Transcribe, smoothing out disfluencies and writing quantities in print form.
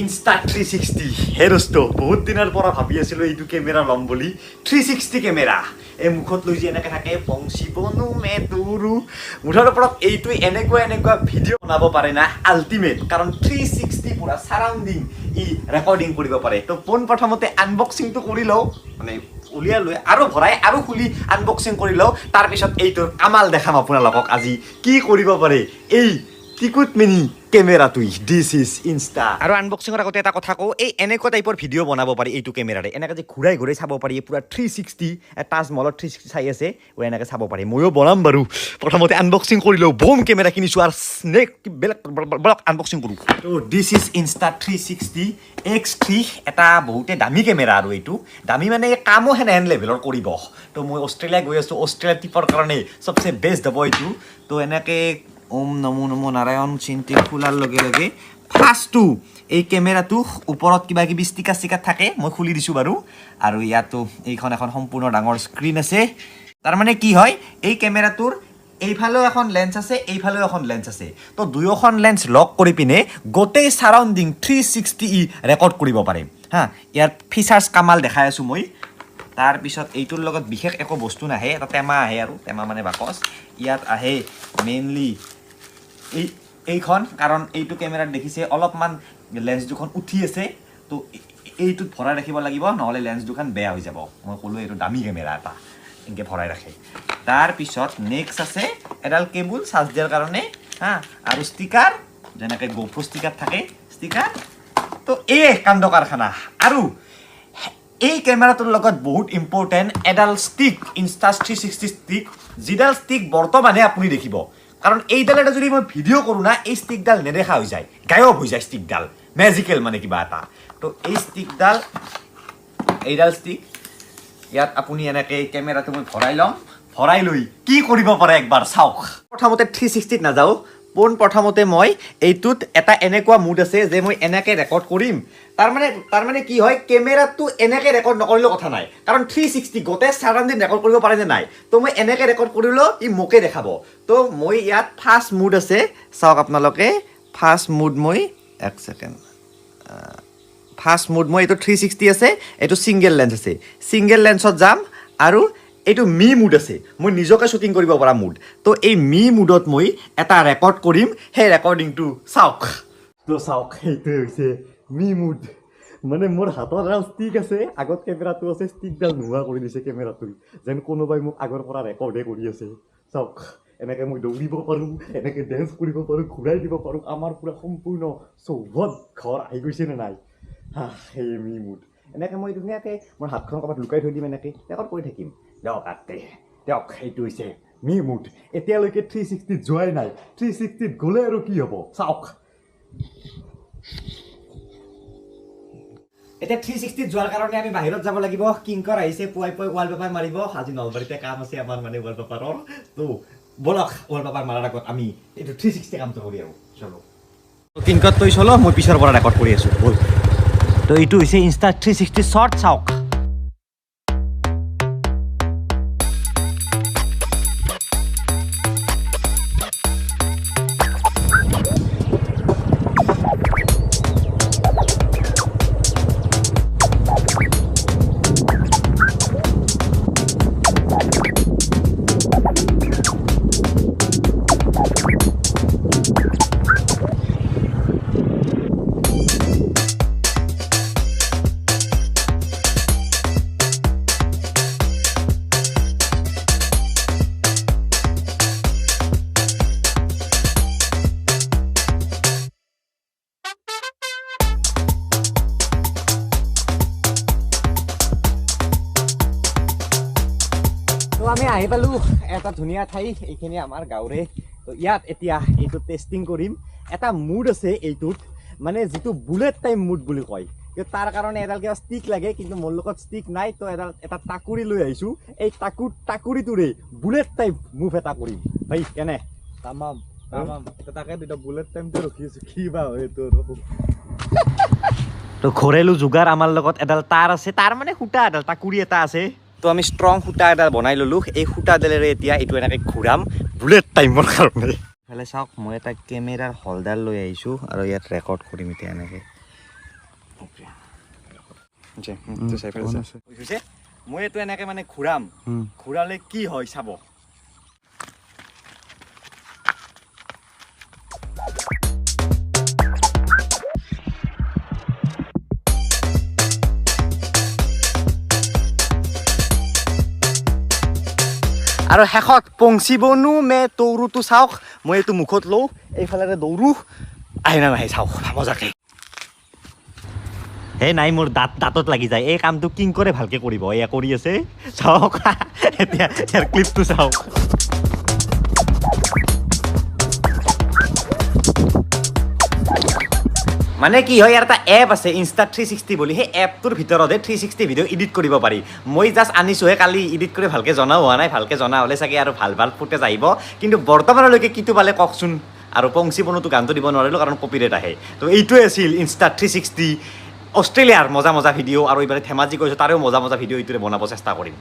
insta360 হে দোস্ত বহুত দিনৰ পৰা ভাবি আছিলো এইটো কেমেৰা লম বুলি 360 কেমেৰা এই মুখত লৈ যে এনেকে থাকে বংশী বনু মে তুৰু মুঠৰ ওপৰত এইটো এনেকুৱা ভিডিঅ' বনাব পাৰে না আল্টিমেট কাৰণ 360 পুৰা সাৰাউণ্ডিং ই ৰেকৰ্ডিং কৰিব পাৰে তো পোন প্ৰথমতে আনবক্সিংটো কৰি লও মানে উলিয়া লৈ আৰু ভৰাই আৰু খুলি আনবক্সিং কৰি লও তাৰ পিছত এইটোৰ কামাল দেখাম আপোনালোকক আজি কি কৰিব পাৰে এই টিকুট মিনি কেমেৰা তুই দিস ইজ ইনষ্টা আৰু আনবক্সিংৰ আগতে এটা কথা কওঁ এই এনেকুৱা টাইপৰ ভিডিঅ' বনাব পাৰি এইটো কেমেৰাৰে এনেকৈ যে ঘূৰাই চাব পাৰি পুৰা 360 তাজমহলত 360 চাই আছে এনেকৈ চাব পাৰি ময়ো বনাম বাৰু প্ৰথমতে আনবক্সিং কৰি লওঁ বম কেমেৰা কিনিছোঁ আৰু স্নেক বেলেগ আনবক্সিং কৰোঁ তো দিস ইজ insta360 X3 এটা বহুতে দামী কেমেৰা আৰু এইটো দামী মানে কামো হেন লেভেলৰ কৰিব তো মই অষ্ট্ৰেলিয়া গৈ আছোঁ অষ্ট্ৰেলিয়া ট্ৰিপৰ কাৰণে চবচে বেষ্ট হ'ব এইটো তো এনেকৈ ওম নমো নমো নাৰায়ণ চিন্তি খোলাৰ লগে লগে ফাৰ্ষ্টটো এই কেমেৰাটো ওপৰত কিবা কিবি ষ্টিকাৰ থাকে মই খুলি দিছোঁ বাৰু আৰু ইয়াতো এইখন এখন সম্পূৰ্ণ ডাঙৰ স্ক্ৰীন আছে তাৰমানে কি হয় এই কেমেৰাটোৰ এইফালেও এখন লেন্স আছে এইফালেও এখন লেন্স আছে তো দুয়োখন লেন্স লক কৰি পিনে গোটেই সাৰাউণ্ডিং 360 ই ৰেকৰ্ড কৰিব পাৰে হা ইয়াৰ ফিচাৰ্ছ কামাল দেখাই আছোঁ মই তাৰপিছত এইটোৰ লগত বিশেষ একো বস্তু নাহে এটা টেমা আহে আৰু টেমা মানে বাকচ ইয়াত আহে মেইনলি এইখন কাৰণ এইটো কেমেৰাত দেখিছে অলপমান লেন্স দুখন উঠি আছে তো এইটোত ভৰাই ৰাখিব লাগিব নহ'লে লেন্স দুখন বেয়া হৈ যাব মই ক'লোঁ এইটো দামী কেমেৰা এটা এনেকৈ ভৰাই ৰাখে তাৰপিছত নেক্সট আছে এডাল কেবুল চাৰ্জ দিয়াৰ কাৰণে হা আৰু ষ্টিকাৰ যেনেকৈ গোপ্ৰ ষ্টিকাৰ থাকে ষ্টিকাৰ তো এই কাণ্ড কাৰখানা আৰু এই কেমেৰাটোৰ লগত বহুত ইম্পৰ্টেণ্ট এডাল ষ্টিক insta360 ষ্টিক যিডাল ষ্টিক বৰ্তমানে আপুনি দেখিব কাৰণ এইডাল এটা যদি মই ভিডিঅ' কৰোঁ না এই ষ্টিকডাল নেদেখা হৈ যায় গায়ব হৈ যায় ষ্টিকডাল মেজিকেল মানে কিবা এটা তো এই ষ্টিকডাল এইডাল ষ্টিক ইয়াত আপুনি এনেকৈ কেমেৰাটো মই ভৰাই ল'ম ভৰাই লৈ কি কৰিব পাৰে একবাৰ চাওক প্ৰথমতে 360ত নাযাওঁ পোন প্ৰথমতে মই এইটোত এটা এনেকুৱা মুড আছে যে মই এনেকৈ ৰেকৰ্ড কৰিম তাৰমানে কি হয় কেমেৰাটো এনেকৈ ৰেকৰ্ড নকৰিলেও কথা নাই কাৰণ 360 গোটেই সাৰাউণ্ডিং ৰেকৰ্ড কৰিব পাৰে নে নাই তো মই এনেকৈ ৰেকৰ্ড কৰিলেও ই মোকে দেখাব তো মই ইয়াত ফাৰ্ষ্ট মুড আছে চাওক আপোনালোকে ফাৰ্ষ্ট মুড মই এক ছেকেণ্ড ফাৰ্ষ্ট মুড মই এইটো 360 আছে এইটো ছিংগল লেন্স আছে ছিংগল লেন্সত যাম আৰু এইটো মি মুড আছে মই নিজকে শ্বুটিং কৰিব পৰা মুড তো এই মি মুডত মই এটা ৰেকৰ্ড কৰিম সেই ৰেকৰ্ডিংটো চাওক তো চাওক এইটোৱে হৈছে মি মুড মানে মোৰ হাতত এডাল ষ্টিক আছে আগত কেমেৰাটো আছে ষ্টিকডাল নোহোৱা কৰি দিছে কেমেৰাটো যেন কোনোবাই মোক আগৰ পৰা ৰেকৰ্ডে কৰি আছে চাওক এনেকৈ মই দৌৰিব পাৰোঁ এনেকৈ ডেন্স কৰিব পাৰোঁ ঘূৰাই দিব পাৰোঁ আমাৰ পূৰা সম্পূৰ্ণ চৌহদ ঘৰ আহি গৈছে নে নাই হা সেই মি মুড এনেকৈ মই ধুনীয়াকৈ মোৰ হাতখন ক'ৰবাত লুকাই থৈ দিম এনেকৈ ৰেকৰ্ড কৰি থাকিম দিয়ক এইটো হৈছে মি মুড এতিয়ালৈকে 360ত যোৱাই নাই 360ত গ'লে আৰু কি হ'ব চাওক এতিয়া 360ত যোৱাৰ কাৰণে আমি বাহিৰত যাব লাগিব কিংকৰ আহিছে পুৱাই ৱালপেপাৰ মাৰিব আজি নলবাৰীতে কাম আছে আমাৰ মানে ৱালপেপাৰৰ তো বলক ৱালপেপাৰ মাৰাৰ আগত আমি এইটো 360 কামটো কৰি আহোঁ চলো কিংকত তই চলো মই পিছৰ পৰা ৰেকৰ্ড কৰি আছোঁ বল তো এইটো হৈছে insta360 শ্বৰ্ট চাওক আমি আহি পালোঁ এটা ধুনীয়া ঠাই এইখিনি আমাৰ গাঁৱৰে তো ইয়াত এতিয়া এইটো টেষ্টিং কৰিম এটা মুড আছে এইটোত মানে যিটো বুলেট টাইপ মুড বুলি কয় কিন্তু তাৰ কাৰণে এডাল কিবা ষ্টিক লাগে কিন্তু মোৰ লগত ষ্টিক নাই তো এটা টাকুৰি লৈ আহিছোঁ এই টাকুৰিটোৰে বুলেট টাইপ মুভ এটা কৰিম ভাই কেনে তামাম তাকে দুটা বুলেট টাইমটো ৰখি আছোঁ কি বা হয় এইটো তো ঘৰেলো যোগাৰ আমাৰ লগত এডাল তাঁৰ আছে তাৰ মানে সূতা এডাল টাকুৰি এটা আছে তো আমি ষ্ট্ৰং সূতা এডাল বনাই ল'লোঁ এই সূতাডালেৰে এতিয়া এইটো এনেকৈ ঘূৰাম বুলেট টাইমৰ কাৰণে ইফালে চাওক মই এটা কেমেৰাৰ হোল্ডাৰ লৈ আহিছোঁ আৰু ইয়াত ৰেকৰ্ড কৰিম এতিয়া এনেকৈ মই এইটো এনেকে মানে ঘূৰাম ঘূৰালে কি হয় চাব আৰু শেষত পংচিবনো মে তৰুটো চাওক মই এইটো মুখত লওঁ এইফালে দৌৰো আহে না নাহে চাওক মজাকে হে নাই মোৰ দাঁতত লাগি যায় এই কামটো কিং কৰে ভালকে কৰিব এয়া কৰি আছে চাওক এতিয়া ইয়াৰ ক্লিপটো চাওক মানে কি হয় ইয়াৰ এটা এপ আছে insta360 বুলি সেই এপটোৰ ভিতৰতে 360 ভিডিঅ' এডিট কৰিব পাৰি মই জাষ্ট আনিছোঁহে কালি এডিট কৰি ভালকৈ জনা হোৱা নাই ভালকৈ জনা হ'লে চাগে আৰু ভাল ভাল ফুটেজ আহিব কিন্তু বৰ্তমানলৈকে কিটো পালে কওকচোন আৰু পংচিবনোটো গানটো দিব নোৱাৰিলোঁ কাৰণ কপিৰাইট আহে তো এইটোৱে আছিল insta360 অষ্ট্ৰেলিয়াৰ মজা মজা ভিডিঅ' আৰু এইবাৰে ধেমাজি কৰিছোঁ তাৰেও মজা মজা ভিডিঅ' এইটোৰে বনাব চেষ্টা কৰিম